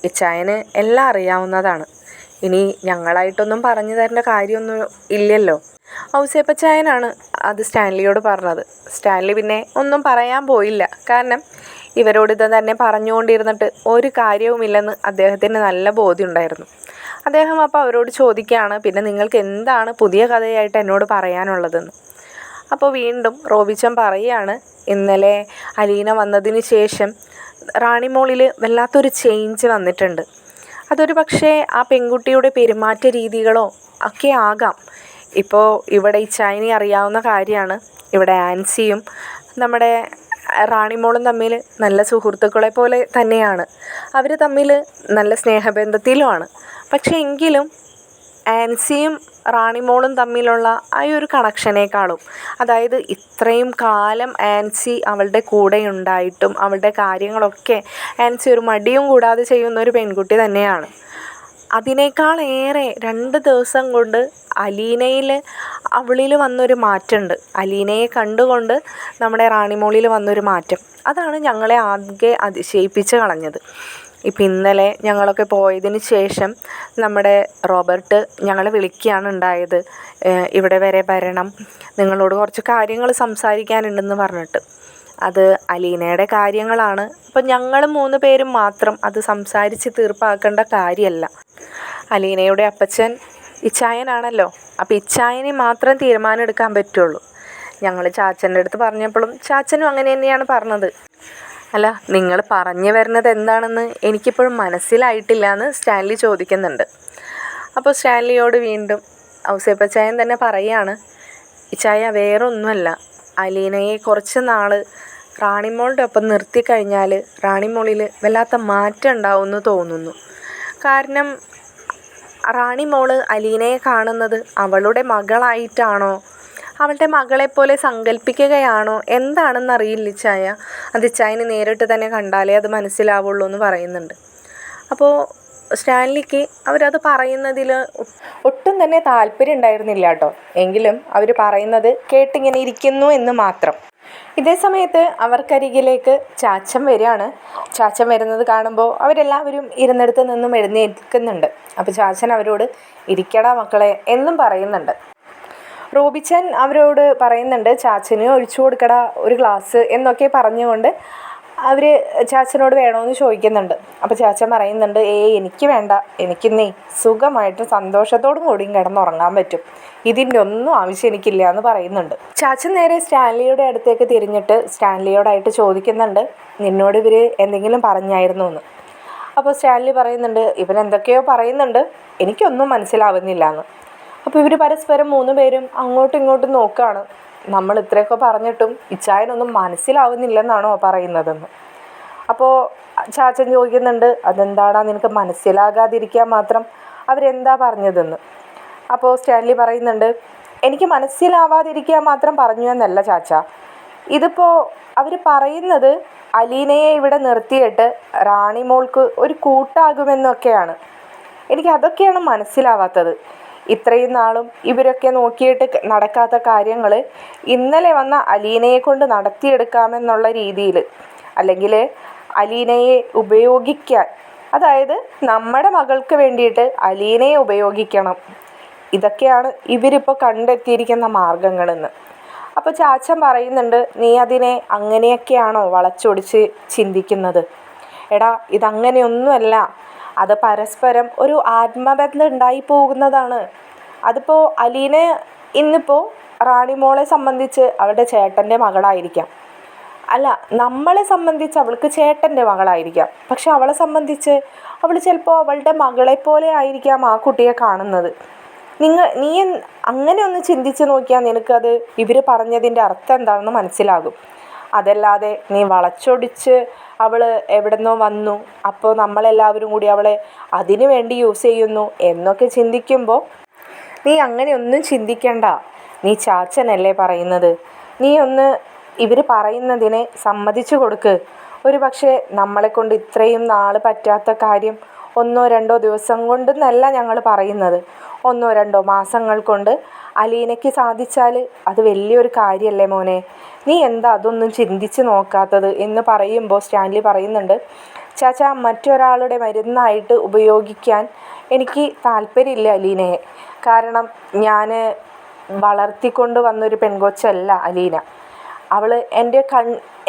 ഇച്ചായന് എല്ലാം അറിയാവുന്നതാണ്. ഇനി ഞങ്ങളായിട്ടൊന്നും പറഞ്ഞു തരേണ്ട കാര്യമൊന്നും ഇല്ലല്ലോ. ഔസേപ്പച്ചായനാണ് അത് സ്റ്റാൻലിയോട് പറഞ്ഞത്. സ്റ്റാൻലി പിന്നെ ഒന്നും പറയാൻ പോയില്ല. കാരണം ഇവരോട് ഇത് തന്നെ പറഞ്ഞുകൊണ്ടിരുന്നിട്ട് ഒരു കാര്യവുമില്ലെന്ന് അദ്ദേഹത്തിന് നല്ല ബോധ്യമുണ്ടായിരുന്നു. അദ്ദേഹം അപ്പോൾ അവരോട് ചോദിക്കുകയാണ്, പിന്നെ നിങ്ങൾക്ക് എന്താണ് പുതിയ കഥയായിട്ട് എന്നോട് പറയാനുള്ളതെന്ന്. അപ്പോൾ വീണ്ടും റോബിച്ചൻ പറയുകയാണ്, ഇന്നലെ അലീന വന്നതിന് ശേഷം റാണിമോളിൽ വല്ലാത്തൊരു ചേഞ്ച് വന്നിട്ടുണ്ട്. അതൊരു പക്ഷേ ആ പെൺകുട്ടിയുടെ പെരുമാറ്റ രീതികളോ ഒക്കെ ആകാം. ഇപ്പോൾ ഇവിടെ ഇച്ചായനെ അറിയാവുന്ന കാര്യമാണ്. ഇവിടെ ആൻസിയും നമ്മുടെ റാണിമോളും തമ്മിൽ നല്ല സുഹൃത്തുക്കളെ പോലെ തന്നെയാണ്. അവർ തമ്മിൽ നല്ല സ്നേഹബന്ധത്തിലുമാണ്. പക്ഷേ എങ്കിലും ആൻസിയും റാണിമോളും തമ്മിലുള്ള ആ ഒരു കണക്ഷനേക്കാളും, അതായത് ഇത്രയും കാലം ആൻസി അവളുടെ കൂടെ ഉണ്ടായിട്ടും അവളുടെ കാര്യങ്ങളൊക്കെ ആൻസി ഒരു മടിയും കൂടാതെ ചെയ്യുന്ന ഒരു പെൺകുട്ടി തന്നെയാണ്. അതിനേക്കാളേറെ 2 ദിവസം കൊണ്ട് അവളിൽ വന്നൊരു മാറ്റമുണ്ട്. അലീനയെ കണ്ടുകൊണ്ട് നമ്മുടെ റാണിമോളിൽ വന്നൊരു മാറ്റം, അതാണ് ഞങ്ങളെ ആകെ അതിശയിപ്പിച്ച് കളഞ്ഞത്. ഇപ്പം ഇന്നലെ ഞങ്ങളൊക്കെ പോയതിന് ശേഷം നമ്മുടെ റോബർട്ട് ഞങ്ങളെ വിളിക്കുകയാണ് ഉണ്ടായത്. ഇവിടെ വരെ വരണം, നിങ്ങളോട് കുറച്ച് കാര്യങ്ങൾ സംസാരിക്കാനുണ്ടെന്ന് പറഞ്ഞിട്ട്. അത് അലീനയുടെ കാര്യങ്ങളാണ്. അപ്പം ഞങ്ങൾ 3 പേരും മാത്രം അത് സംസാരിച്ച് തീർപ്പാക്കേണ്ട കാര്യമല്ല. അലീനയുടെ അപ്പച്ചൻ ഇച്ചായനാണല്ലോ. അപ്പോൾ ഇച്ചായനെ മാത്രം തീരുമാനം എടുക്കാൻ പറ്റുള്ളൂ. ഞങ്ങൾ ചാച്ചൻ്റെ അടുത്ത് പറഞ്ഞപ്പോഴും ചാച്ചനും അങ്ങനെ തന്നെയാണ് പറഞ്ഞത്. അല്ല, നിങ്ങൾ പറഞ്ഞു വരുന്നത് എന്താണെന്ന് എനിക്കിപ്പോഴും മനസ്സിലായിട്ടില്ല എന്ന് സ്റ്റാൻലി ചോദിക്കുന്നുണ്ട്. അപ്പോൾ സ്റ്റാൻലിയോട് വീണ്ടും ഔസേപ്പച്ചായൻ തന്നെ പറയുകയാണ്, ഇച്ചായ വേറൊന്നുമല്ല, അലീനയെ കുറച്ച് നാൾ റാണിമോളുടെ ഒപ്പം നിർത്തിക്കഴിഞ്ഞാൽ റാണിമോളിൽ വല്ലാത്ത മാറ്റം ഉണ്ടാവുമെന്ന് തോന്നുന്നു. കാരണം റാണിമോള് അലീനയെ കാണുന്നത് അവളുടെ മകളായിട്ടാണോ, അവളുടെ മകളെപ്പോലെ സങ്കല്പിക്കുകയാണോ എന്താണെന്നറിയില്ല ഇച്ചായ. അത് ഇച്ചായന് നേരിട്ട് തന്നെ കണ്ടാലേ അത് മനസ്സിലാവുള്ളൂ എന്ന് പറയുന്നുണ്ട്. അപ്പോൾ സ്റ്റാൻലിക്ക് അവരത് പറയുന്നതിൽ ഒട്ടും തന്നെ താല്പര്യം ഉണ്ടായിരുന്നില്ല കേട്ടോ. എങ്കിലും അവർ പറയുന്നത് കേട്ടിങ്ങനെ ഇരിക്കുന്നു എന്ന് മാത്രം. ഇതേ സമയത്ത് അവർക്കരികിലേക്ക് ചാച്ചൻ വരികയാണ്. ചാച്ചൻ വരുന്നത് കാണുമ്പോൾ അവരെല്ലാവരും ഇരുന്നിടത്ത് നിന്നും എഴുന്നേൽക്കുന്നുണ്ട്. അപ്പോൾ ചാച്ചൻ അവരോട് ഇരിക്കടാ മക്കളെ എന്നും പറയുന്നുണ്ട്. റോബിച്ചൻ അവരോട് പറയുന്നുണ്ട്, ചാച്ചന് ഒഴിച്ചു കൊടുക്കടാ ഒരു ഗ്ലാസ് എന്നൊക്കെ പറഞ്ഞുകൊണ്ട് അവർ ചാച്ചനോട് വേണമെന്ന് ചോദിക്കുന്നുണ്ട്. അപ്പോൾ ചാച്ചൻ പറയുന്നുണ്ട്, എനിക്ക് വേണ്ട, എനിക്കിന്നേ സുഖമായിട്ട് സന്തോഷത്തോടും കൂടിയും കിടന്നുറങ്ങാൻ പറ്റും, ഇതിൻ്റെ ഒന്നും ആവശ്യം എനിക്കില്ല എന്ന് പറയുന്നുണ്ട്. ചാച്ചൻ നേരെ സ്റ്റാൻലിയുടെ അടുത്തേക്ക് തിരിഞ്ഞിട്ട് സ്റ്റാൻലിയോടായിട്ട് ചോദിക്കുന്നുണ്ട്, നിന്നോട് ഇവർ എന്തെങ്കിലും പറഞ്ഞായിരുന്നു എന്ന്. അപ്പോൾ സ്റ്റാൻലി പറയുന്നുണ്ട്, ഇവരെന്തൊക്കെയോ പറയുന്നുണ്ട്, എനിക്കൊന്നും മനസ്സിലാവുന്നില്ല എന്ന്. അപ്പോൾ ഇവർ പരസ്പരം 3 പേരും അങ്ങോട്ടും ഇങ്ങോട്ടും നോക്കുകയാണ്. നമ്മൾ ഇത്രയൊക്കെ പറഞ്ഞിട്ടും ഇച്ചായനൊന്നും മനസ്സിലാവുന്നില്ലെന്നാണോ പറയുന്നതെന്ന്. അപ്പോൾ ചാച്ചൻ ചോദിക്കുന്നുണ്ട്, അതെന്താടാ നിനക്ക് മനസ്സിലാകാതിരിക്കാൻ മാത്രം അവരെന്താ പറഞ്ഞതെന്ന്. അപ്പോൾ സ്റ്റാൻലി പറയുന്നുണ്ട്, എനിക്ക് മനസ്സിലാവാതിരിക്കാൻ മാത്രം പറഞ്ഞു എന്നല്ല ചാച്ച, ഇതിപ്പോൾ അവർ പറയുന്നത് അലീനയെ ഇവിടെ നിർത്തിയിട്ട് റാണിമോൾക്ക് ഒരു കൂട്ടാകുമെന്നൊക്കെയാണ്. എനിക്കതൊക്കെയാണ് മനസ്സിലാവാത്തത്. ഇത്രയും നാളും ഇവരൊക്കെ നോക്കിയിട്ട് നടക്കാത്ത കാര്യങ്ങൾ ഇന്നലെ വന്ന അലീനയെ കൊണ്ട് നടത്തിയെടുക്കാമെന്നുള്ള രീതിയിൽ, അല്ലെങ്കിൽ അലീനയെ ഉപയോഗിക്കാൻ, അതായത് നമ്മുടെ മകൾക്ക് വേണ്ടിയിട്ട് അലീനയെ ഉപയോഗിക്കണം, ഇതൊക്കെയാണ് ഇവരിപ്പോൾ കണ്ടെത്തിയിരിക്കുന്ന മാർഗങ്ങളെന്ന്. അപ്പോൾ ചാച്ചൻ പറയുന്നുണ്ട്, നീ അതിനെ അങ്ങനെയൊക്കെയാണോ വളച്ചൊടിച്ച് ചിന്തിക്കുന്നത്? എടാ, ഇതങ്ങനെയൊന്നുമല്ല, അത് പരസ്പരം ഒരു ആത്മബന്ധം ഉണ്ടായി പോകുന്നതാണ്. അതിപ്പോൾ അലീന ഇന്നിപ്പോൾ റാണിമോളെ സംബന്ധിച്ച് അവളുടെ ചേട്ടൻ്റെ മകളായിരിക്കാം, അല്ല നമ്മളെ സംബന്ധിച്ച് അവൾക്ക് ചേട്ടൻ്റെ മകളായിരിക്കാം. പക്ഷെ അവളെ സംബന്ധിച്ച് അവൾ ചിലപ്പോൾ അവളുടെ മകളെപ്പോലെ ആയിരിക്കാം ആ കുട്ടിയെ കാണുന്നത്. നീ അങ്ങനെ ഒന്ന് ചിന്തിച്ച് നോക്കിയാൽ നിനക്കത് ഇവർ പറഞ്ഞതിൻ്റെ അർത്ഥം എന്താണെന്ന് മനസ്സിലാകും. അതല്ലാതെ നീ വളച്ചൊടിച്ച് അവൾ എവിടെന്നോ വന്നു, അപ്പോൾ നമ്മളെല്ലാവരും കൂടി അവളെ അതിനു വേണ്ടി യൂസ് ചെയ്യുന്നു എന്നൊക്കെ ചിന്തിക്കുമ്പോൾ നീ അങ്ങനെയൊന്നും ചിന്തിക്കണ്ട. നീ ചാച്ചനല്ലേ പറയുന്നത്, നീ ഒന്ന് ഇവർ പറയുന്നതിനെ സമ്മതിച്ചു കൊടുക്ക്. ഒരു പക്ഷേ നമ്മളെക്കൊണ്ട് ഇത്രയും നാൾ പറ്റാത്ത കാര്യം 1-2 ദിവസം കൊണ്ടെന്നല്ല ഞങ്ങൾ പറയുന്നത്, 1-2 മാസങ്ങൾ കൊണ്ട് അലീനയ്ക്ക് സാധിച്ചാൽ അത് വലിയൊരു കാര്യമല്ലേ മോനെ, നീ എന്താ അതൊന്നും ചിന്തിച്ച് നോക്കാത്തത് എന്ന് പറയുമ്പോൾ സ്റ്റാൻലി പറയുന്നുണ്ട്, ചാച്ചാ, മറ്റൊരാളുടെ മരുന്നായിട്ട് ഉപയോഗിക്കാൻ എനിക്ക് താല്പര്യമില്ല അലീനയെ. കാരണം ഞാൻ വളർത്തിക്കൊണ്ട് വന്നൊരു പെൺകൊച്ചല്ല അലീന. അവൾ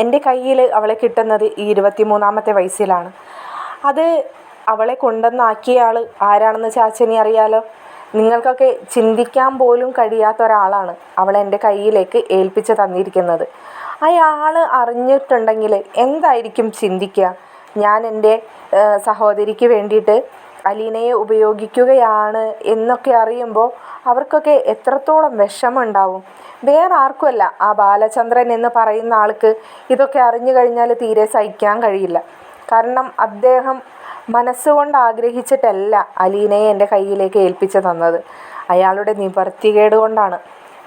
എൻ്റെ കയ്യിൽ അവളെ കിട്ടുന്നത് ഈ 23ാമത്തെ വയസ്സിലാണ്. അത് അവളെ കൊണ്ടുവന്നാക്കിയ ആൾ ആരാണെന്ന് ചാച്ചനെ അറിയാലോ. നിങ്ങൾക്കൊക്കെ ചിന്തിക്കാൻ പോലും കഴിയാത്ത ഒരാളാണ് അവളെ എൻ്റെ കയ്യിലേക്ക് ഏൽപ്പിച്ച് തന്നിരിക്കുന്നത്. അയാൾ അറിഞ്ഞിട്ടുണ്ടെങ്കിൽ എന്തായിരിക്കും ചിന്തിക്കുക? ഞാൻ എൻ്റെ സഹോദരിക്ക് വേണ്ടിയിട്ട് അലീനയെ ഉപയോഗിക്കുകയാണ് എന്നൊക്കെ അറിയുമ്പോൾ അവർക്കൊക്കെ എത്രത്തോളം വിഷമമുണ്ടാവും. വേറെ ആർക്കുമല്ല, ആ ബാലചന്ദ്രൻ എന്ന് പറയുന്ന ആൾക്ക് ഇതൊക്കെ അറിഞ്ഞു കഴിഞ്ഞാൽ തീരെ സഹിക്കാൻ കഴിയില്ല. കാരണം അദ്ദേഹം മനസ്സുകൊണ്ട് ആഗ്രഹിച്ചിട്ടല്ല അലീനയെ എൻ്റെ കയ്യിലേക്ക് ഏൽപ്പിച്ച് തന്നത്. അയാളുടെ നിവർത്തികേട് കൊണ്ടാണ്.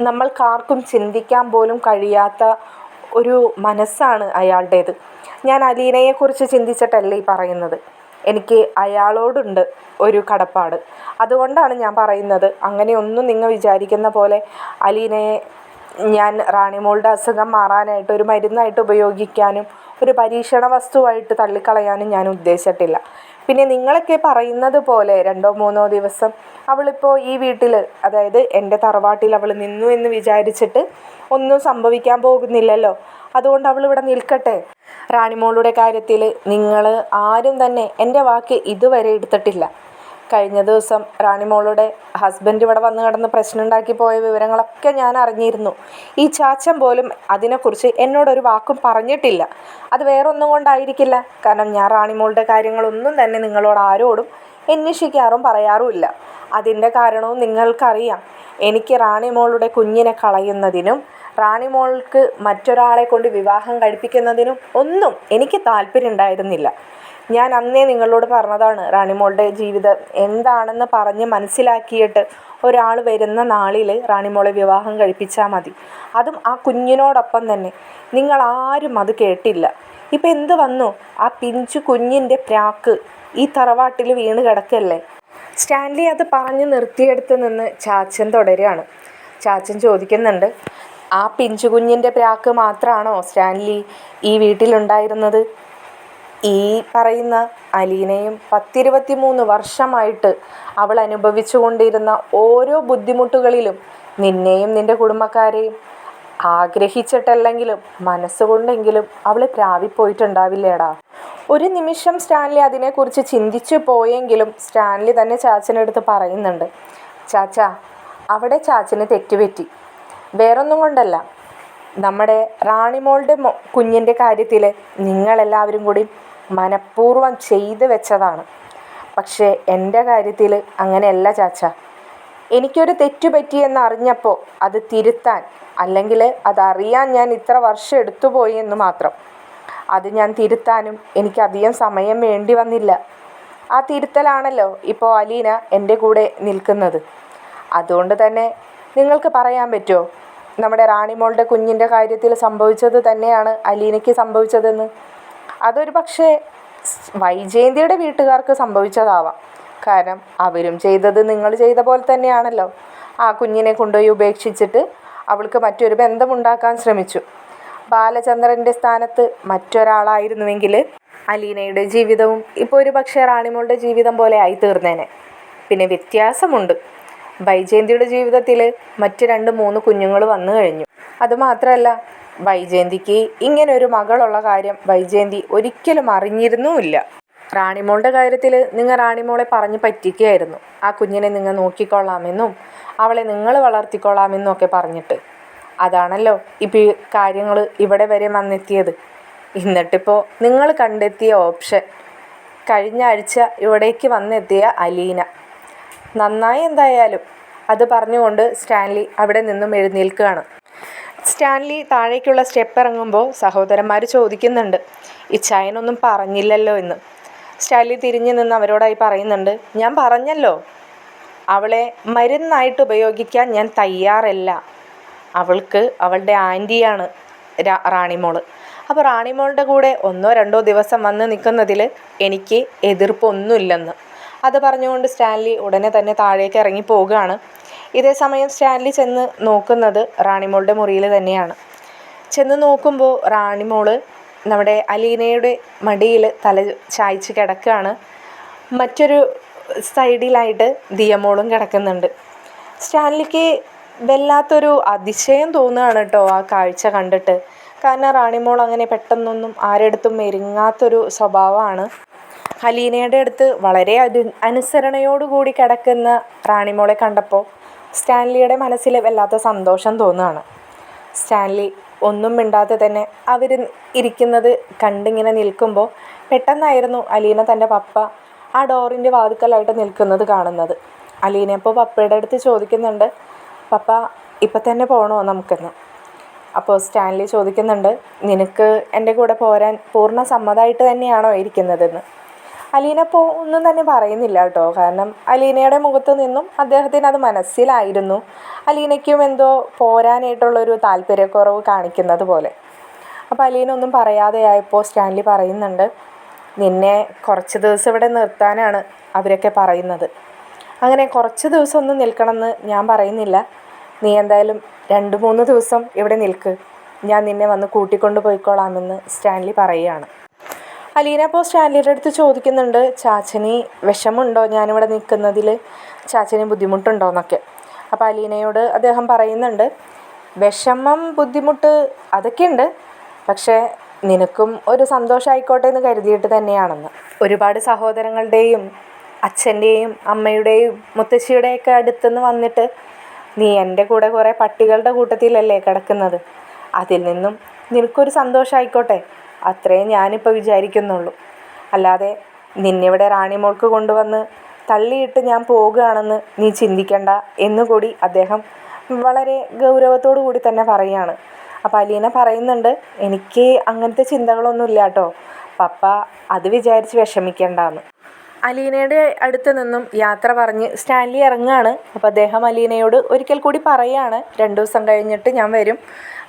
നമ്മൾക്കാർക്കും ചിന്തിക്കാൻ പോലും കഴിയാത്ത ഒരു മനസ്സാണ് അയാളുടേത്. ഞാൻ അലീനയെക്കുറിച്ച് ചിന്തിച്ചിട്ടല്ല ഈ പറയുന്നത്. എനിക്ക് അയാളോടുണ്ട് ഒരു കടപ്പാട്. അതുകൊണ്ടാണ് ഞാൻ പറയുന്നത്. അങ്ങനെയൊന്നും നിങ്ങൾ വിചാരിക്കുന്ന പോലെ അലീനയെ ഞാൻ റാണിമോളുടെ അസുഖം മാറാനായിട്ട് ഒരു മരുന്നായിട്ട് ഉപയോഗിക്കാനും ഒരു പരീക്ഷണ വസ്തുവായിട്ട് തള്ളിക്കളയാനും ഞാൻ ഉദ്ദേശിച്ചിട്ടില്ല. പിന്നെ നിങ്ങളൊക്കെ പറയുന്നത് പോലെ 2 or 3 ദിവസം അവളിപ്പോൾ ഈ വീട്ടിൽ, അതായത് എൻ്റെ തറവാട്ടിൽ അവൾ നിന്നു എന്ന് വിചാരിച്ചിട്ട് ഒന്നും സംഭവിക്കാൻ പോകുന്നില്ലല്ലോ. അതുകൊണ്ട് അവളിവിടെ നിൽക്കട്ടെ. റാണിമോളുടെ കാര്യത്തിൽ നിങ്ങൾ ആരും തന്നെ എൻ്റെ വാക്ക് ഇതുവരെ എടുത്തിട്ടില്ല. കഴിഞ്ഞ ദിവസം റാണിമോളുടെ ഹസ്ബൻഡ് ഇവിടെ വന്ന് കിടന്ന് പ്രശ്നം ഉണ്ടാക്കി പോയ വിവരങ്ങളൊക്കെ ഞാൻ അറിഞ്ഞിരുന്നു. ഈ ചാച്ചൻ പോലും അതിനെക്കുറിച്ച് എന്നോടൊരു വാക്കും പറഞ്ഞിട്ടില്ല. അത് വേറൊന്നും കൊണ്ടായിരിക്കില്ല. കാരണം ഞാൻ റാണിമോളുടെ കാര്യങ്ങളൊന്നും തന്നെ നിങ്ങളോട് ആരോടും അന്വേഷിക്കാറും പറയാറുമില്ല. അതിൻ്റെ കാരണവും നിങ്ങൾക്കറിയാം. എനിക്ക് റാണിമോളുടെ കുഞ്ഞിനെ കളയുന്നതിനും റാണിമോൾക്ക് മറ്റൊരാളെ കൊണ്ട് വിവാഹം കഴിപ്പിക്കുന്നതിനും ഒന്നും എനിക്ക് താല്പര്യം ഉണ്ടായിരുന്നില്ല. ഞാൻ അന്നേ നിങ്ങളോട് പറഞ്ഞതാണ്, റാണിമോളുടെ ജീവിതം എന്താണെന്ന് പറഞ്ഞ് മനസ്സിലാക്കിയിട്ട് ഒരാൾ വരുന്ന നാളിൽ റാണിമോളെ വിവാഹം കഴിപ്പിച്ചാൽ മതി. അതും ആ കുഞ്ഞിനോടൊപ്പം തന്നെ. നിങ്ങളാരും അത് കേട്ടില്ല. ഇപ്പം എന്ത് വന്നു? ആ പിഞ്ചു കുഞ്ഞിൻ്റെ പ്രാക്ക് ഈ തറവാട്ടിൽ വീണ് കിടക്കല്ലേ. സ്റ്റാൻലി അത് പറഞ്ഞ് നിർത്തിയെടുത്ത് നിന്ന് ചാച്ചൻ തുടരുകയാണ്. ചാച്ചൻ ചോദിക്കുന്നുണ്ട്, ആ പിഞ്ചു കുഞ്ഞിൻ്റെ പ്രാക്ക് മാത്രമാണോ സ്റ്റാൻലി ഈ വീട്ടിലുണ്ടായിരുന്നത്? ഈ പറയുന്ന അലീനയും 10-23 വർഷമായിട്ട് അവൾ അനുഭവിച്ചു കൊണ്ടിരുന്ന ഓരോ ബുദ്ധിമുട്ടുകളിലും നിന്നെയും നിൻ്റെ കുടുംബക്കാരെയും ആഗ്രഹിച്ചിട്ടല്ലെങ്കിലും മനസ്സുകൊണ്ടെങ്കിലും അവൾ പ്രാവിപ്പോയിട്ടുണ്ടാവില്ലേടാ. ഒരു നിമിഷം സ്റ്റാൻലി അതിനെക്കുറിച്ച് ചിന്തിച്ചു പോയെങ്കിലും സ്റ്റാൻലി തന്നെ ചാച്ചനെടുത്ത് പറയുന്നുണ്ട്, ചാച്ചാ, അവിടെ ചാച്ചന് തെറ്റുപറ്റി. വേറൊന്നും കൊണ്ടല്ല, നമ്മുടെ റാണിമോളുടെ കുഞ്ഞിൻ്റെ കാര്യത്തിൽ നിങ്ങളെല്ലാവരും കൂടി മനഃപൂർവ്വം ചെയ്തു വെച്ചതാണ്. പക്ഷേ എൻ്റെ കാര്യത്തിൽ അങ്ങനെയല്ല ചാച്ച. എനിക്കൊരു തെറ്റുപറ്റിയെന്ന് അറിഞ്ഞപ്പോൾ അത് തിരുത്താൻ, അല്ലെങ്കിൽ അതറിയാൻ ഞാൻ ഇത്ര വർഷം എടുത്തുപോയി എന്ന് മാത്രം. അത് ഞാൻ തിരുത്താനും എനിക്കധികം സമയം വേണ്ടി വന്നില്ല. ആ തിരുത്തലാണല്ലോ ഇപ്പോൾ അലീന എൻ്റെ കൂടെ നിൽക്കുന്നത്. അതുകൊണ്ട് തന്നെ നിങ്ങൾക്ക് പറയാൻ പറ്റുമോ നമ്മുടെ റാണിമോളുടെ കുഞ്ഞിൻ്റെ കാര്യത്തിൽ സംഭവിച്ചത് തന്നെയാണ് അലീനയ്ക്ക് സംഭവിച്ചതെന്ന്? അതൊരു പക്ഷേ വൈജയന്തിയുടെ വീട്ടുകാർക്ക് സംഭവിച്ചതാവാം. കാരണം അവരും ചെയ്തത് നിങ്ങൾ ചെയ്ത പോലെ തന്നെയാണല്ലോ. ആ കുഞ്ഞിനെ കൊണ്ടുപോയി ഉപേക്ഷിച്ചിട്ട് അവൾക്ക് മറ്റൊരു ബന്ധമുണ്ടാക്കാൻ ശ്രമിച്ചു. ബാലചന്ദ്രൻ്റെ സ്ഥാനത്ത് മറ്റൊരാളായിരുന്നുവെങ്കിൽ അലീനയുടെ ജീവിതവും ഇപ്പോൾ ഒരു പക്ഷേ റാണിമോളുടെ ജീവിതം പോലെ ആയി തീർന്നേനെ. പിന്നെ വ്യത്യാസമുണ്ട്. വൈജയന്തിയുടെ ജീവിതത്തിൽ മറ്റ് 2-3 കുഞ്ഞുങ്ങൾ വന്നു കഴിഞ്ഞു. അതുമാത്രമല്ല, വൈജയന്തിക്ക് ഇങ്ങനൊരു മകളുള്ള കാര്യം വൈജയന്തി ഒരിക്കലും അറിഞ്ഞിരുന്നുമില്ല. റാണിമോളുടെ കാര്യത്തിൽ നിങ്ങൾ റാണിമോളെ പറഞ്ഞ് പറ്റിക്കുകയായിരുന്നു. ആ കുഞ്ഞിനെ നിങ്ങൾ നോക്കിക്കൊള്ളാമെന്നും അവളെ നിങ്ങൾ വളർത്തിക്കൊള്ളാമെന്നും ഒക്കെ പറഞ്ഞിട്ട്. അതാണല്ലോ ഇപ്പോൾ ഈ കാര്യങ്ങൾ ഇവിടെ വരെ വന്നെത്തിയത്. എന്നിട്ടിപ്പോൾ നിങ്ങൾ കണ്ടെത്തിയ ഓപ്ഷൻ കഴിഞ്ഞ ആഴ്ച ഇവിടേക്ക് വന്നെത്തിയ അലീന. നന്നായി എന്തായാലും. അത് പറഞ്ഞുകൊണ്ട് സ്റ്റാൻലി അവിടെ നിന്നും എഴുന്നേൽക്കുകയാണ്. സ്റ്റാൻലി താഴേക്കുള്ള സ്റ്റെപ്പ് ഇറങ്ങുമ്പോൾ സഹോദരന്മാർ ചോദിക്കുന്നുണ്ട്, ഇച്ചായനൊന്നും പറഞ്ഞില്ലല്ലോ എന്ന്. സ്റ്റാൻലി തിരിഞ്ഞു നിന്ന് അവരോടായി പറയുന്നുണ്ട്, ഞാൻ പറഞ്ഞല്ലോ, അവളെ മരുന്നായിട്ട് ഉപയോഗിക്കാൻ ഞാൻ തയ്യാറല്ല. അവൾക്ക് അവളുടെ ആൻറ്റിയാണ് റാണിമോള്. അപ്പോൾ റാണിമോളുടെ കൂടെ 1-2 ദിവസം വന്ന് നിൽക്കുന്നതിൽ എനിക്ക് എതിർപ്പൊന്നുമില്ലെന്ന്. അത് പറഞ്ഞുകൊണ്ട് സ്റ്റാൻലി ഉടനെ തന്നെ താഴേക്ക് ഇറങ്ങി പോവുകയാണ്. ഇതേ സമയം സ്റ്റാൻലി ചെന്ന് നോക്കുന്നത് റാണിമോളുടെ മുറിയിൽ തന്നെയാണ്. ചെന്ന് നോക്കുമ്പോൾ റാണിമോള് നമ്മുടെ അലീനയുടെ മടിയിൽ തല ചായ്ച്ച് കിടക്കുകയാണ്. മറ്റൊരു സൈഡിലായിട്ട് ദിയമോളും കിടക്കുന്നുണ്ട്. സ്റ്റാൻലിക്ക് വല്ലാത്തൊരു അതിശയം തോന്നുകയാണ് കേട്ടോ ആ കാഴ്ച കണ്ടിട്ട്. കാരണം റാണിമോൾ അങ്ങനെ പെട്ടെന്നൊന്നും ആരെടുത്തും മെരുങ്ങാത്തൊരു സ്വഭാവമാണ്. അലീനയുടെ അടുത്ത് വളരെ അനുസരണയോടുകൂടി കിടക്കുന്ന റാണിമോളെ കണ്ടപ്പോൾ സ്റ്റാൻലിയുടെ മനസ്സിൽ വല്ലാത്ത സന്തോഷം തോന്നുകയാണ്. സ്റ്റാൻലി ഒന്നും മിണ്ടാതെ തന്നെ അവർ ഇരിക്കുന്നത് കണ്ടിങ്ങനെ നിൽക്കുമ്പോൾ പെട്ടെന്നായിരുന്നു അലീന തൻ്റെ പപ്പ ആ ഡോറിൻ്റെ വാതിക്കലായിട്ട് നിൽക്കുന്നത് കാണുന്നത്. അലീന അപ്പോൾ പപ്പയുടെ അടുത്ത് ചോദിക്കുന്നുണ്ട്, പപ്പ ഇപ്പം തന്നെ പോകണോ നമുക്കെന്ന്. അപ്പോൾ സ്റ്റാൻലി ചോദിക്കുന്നുണ്ട്, നിനക്ക് എൻ്റെ കൂടെ പോരാൻ പൂർണ്ണ സമ്മതമായിട്ട് തന്നെയാണോ ഇരിക്കുന്നതെന്ന്. അലീന അപ്പോൾ ഒന്നും തന്നെ പറയുന്നില്ല കേട്ടോ. കാരണം അലീനയുടെ മുഖത്ത് നിന്നും അദ്ദേഹത്തിന് അത് മനസ്സിലായിരുന്നു. അലീനയ്ക്കും എന്തോ പോരാനായിട്ടുള്ളൊരു താല്പര്യക്കുറവ് കാണിക്കുന്നത് പോലെ. അപ്പോൾ അലീന ഒന്നും പറയാതെയായപ്പോൾ സ്റ്റാൻലി പറയുന്നുണ്ട്, നിന്നെ കുറച്ച് ദിവസം ഇവിടെ നിർത്താനാണ് അവരൊക്കെ പറയുന്നത്. അങ്ങനെ കുറച്ച് ദിവസം ഒന്നും നിൽക്കണമെന്ന് ഞാൻ പറയുന്നില്ല. നീ എന്തായാലും 2-3 ദിവസം ഇവിടെ നിൽക്ക്, ഞാൻ നിന്നെ വന്ന് കൂട്ടിക്കൊണ്ട് പോയിക്കോളാമെന്ന് സ്റ്റാൻലി പറയുകയാണ്. അലീന അപ്പോൾ സ്റ്റാൻലിയുടെ അടുത്ത് ചോദിക്കുന്നുണ്ട്, ചാച്ചന് വിഷമമുണ്ടോ ഞാനിവിടെ നിൽക്കുന്നതിൽ, ചാച്ചന് ബുദ്ധിമുട്ടുണ്ടോ എന്നൊക്കെ. അപ്പോൾ അലീനയോട് അദ്ദേഹം പറയുന്നുണ്ട്, വിഷമം ബുദ്ധിമുട്ട് അതൊക്കെ ഉണ്ട്, പക്ഷേ നിനക്കും ഒരു സന്തോഷമായിക്കോട്ടെ എന്ന് കരുതിയിട്ട് തന്നെയാണെന്ന്. ഒരുപാട് സഹോദരങ്ങളുടെയും അച്ഛൻ്റെയും അമ്മയുടെയും മുത്തശ്ശിയുടെയൊക്കെ അടുത്തുനിന്ന് വന്നിട്ട് നീ എൻ്റെ കൂടെ കുറേ പട്ടികളുടെ കൂട്ടത്തിലല്ലേ കിടക്കുന്നത്, അതിൽ നിന്നും നിനക്കൊരു സന്തോഷമായിക്കോട്ടെ, അത്രയും ഞാനിപ്പോൾ വിചാരിക്കുന്നുള്ളൂ. അല്ലാതെ നിന്നിവിടെ റാണിമോൾക്ക് കൊണ്ടുവന്ന് തള്ളിയിട്ട് ഞാൻ പോകുകയാണെന്ന് നീ ചിന്തിക്കണ്ട എന്നുകൂടി അദ്ദേഹം വളരെ ഗൗരവത്തോടു കൂടി തന്നെ പറയുകയാണ്. അപ്പോൾ അലീന പറയുന്നുണ്ട്, എനിക്ക് അങ്ങനത്തെ ചിന്തകളൊന്നുമില്ല കേട്ടോ പപ്പ, അത് വിചാരിച്ച് വിഷമിക്കേണ്ടെന്ന്. അലീനയുടെ അടുത്ത് നിന്നും യാത്ര പറഞ്ഞ് സ്റ്റാൻലി ഇറങ്ങുകയാണ്. അപ്പോൾ അദ്ദേഹം അലീനയോട് ഒരിക്കൽ കൂടി പറയുകയാണ്, 2 ദിവസം കഴിഞ്ഞിട്ട് ഞാൻ വരും,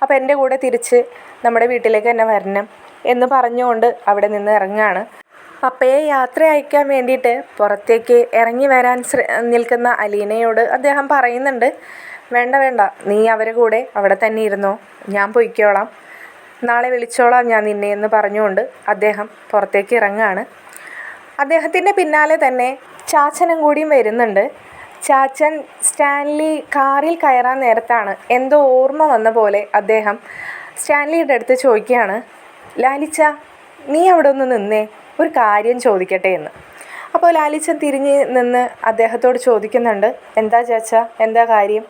അപ്പോൾ എൻ്റെ കൂടെ തിരിച്ച് നമ്മുടെ വീട്ടിലേക്ക് തന്നെ വരണം എന്ന് പറഞ്ഞുകൊണ്ട് അവിടെ നിന്ന് ഇറങ്ങുകയാണ്. പപ്പയെ യാത്ര അയക്കാൻ വേണ്ടിയിട്ട് പുറത്തേക്ക് ഇറങ്ങി വരാൻ നിൽക്കുന്ന അലീനയോട് അദ്ദേഹം പറയുന്നുണ്ട്, വേണ്ട വേണ്ട, നീ അവരെ കൂടെ അവിടെ തന്നെ ഇരുന്നോ, ഞാൻ പൊയ്ക്കോളാം, നാളെ വിളിച്ചോളാം ഞാൻ നിന്നെ എന്ന് പറഞ്ഞുകൊണ്ട് അദ്ദേഹം പുറത്തേക്ക് ഇറങ്ങുകയാണ്. അദ്ദേഹത്തിൻ്റെ പിന്നാലെ തന്നെ ചാച്ചനും കൂടിയും വരുന്നുണ്ട്. ചാച്ചൻ സ്റ്റാൻലി കാറിൽ കയറാൻ നേരത്താണ് എന്തോ ഓർമ്മ വന്ന പോലെ അദ്ദേഹം സ്റ്റാൻലിയുടെ അടുത്ത് ചോദിക്കുകയാണ്, ലാലിച്ച നീ അവിടെ ഒന്ന് നിന്നേ, ഒരു കാര്യം ചോദിക്കട്ടെ എന്ന്. അപ്പോൾ ലാലിച്ചൻ തിരിഞ്ഞ് നിന്ന് അദ്ദേഹത്തോട് ചോദിക്കുന്നുണ്ട്, എന്താ ചാച്ച, എന്താ കാര്യം?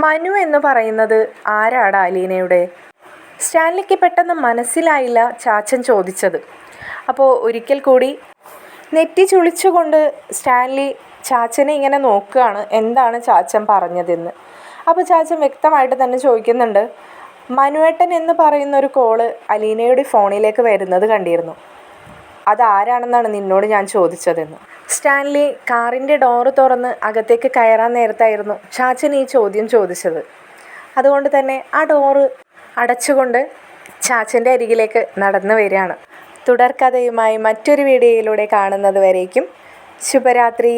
മനു എന്ന് പറയുന്നത് ആരാടാ അലീനയുടെ? സ്റ്റാൻലിക്ക് പെട്ടെന്ന് മനസ്സിലായില്ല ചാച്ചൻ ചോദിച്ചത്. അപ്പോൾ ഒരിക്കൽ കൂടി നെറ്റി ചുളിച്ചുകൊണ്ട് സ്റ്റാൻലി ചാച്ചനെ ഇങ്ങനെ നോക്കുകയാണ്, എന്താണ് ചാച്ചൻ പറഞ്ഞതെന്ന്. അപ്പോൾ ചാച്ചൻ വ്യക്തമായിട്ട് തന്നെ ചോദിക്കുന്നുണ്ട്, മനുവേട്ടൻ എന്ന് പറയുന്നൊരു കോള് അലീനയുടെ ഫോണിലേക്ക് വരുന്നത് കണ്ടിരുന്നു, അതാരാണെന്നാണ് നിന്നോട് ഞാൻ ചോദിച്ചതെന്ന്. സ്റ്റാൻലി കാറിൻ്റെ ഡോറ് തുറന്ന് അകത്തേക്ക് കയറാൻ നേരത്തായിരുന്നു ചാച്ചൻ ഈ ചോദ്യം ചോദിച്ചത്. അതുകൊണ്ട് തന്നെ ആ ഡോറ് അടച്ചുകൊണ്ട് ചാച്ചൻ്റെ അരികിലേക്ക് നടന്നു വരികയാണ്. തുടർക്കഥയുമായി മറ്റൊരു വീഡിയോയിലൂടെ കാണുന്നത് വരേക്കും ശുഭരാത്രി.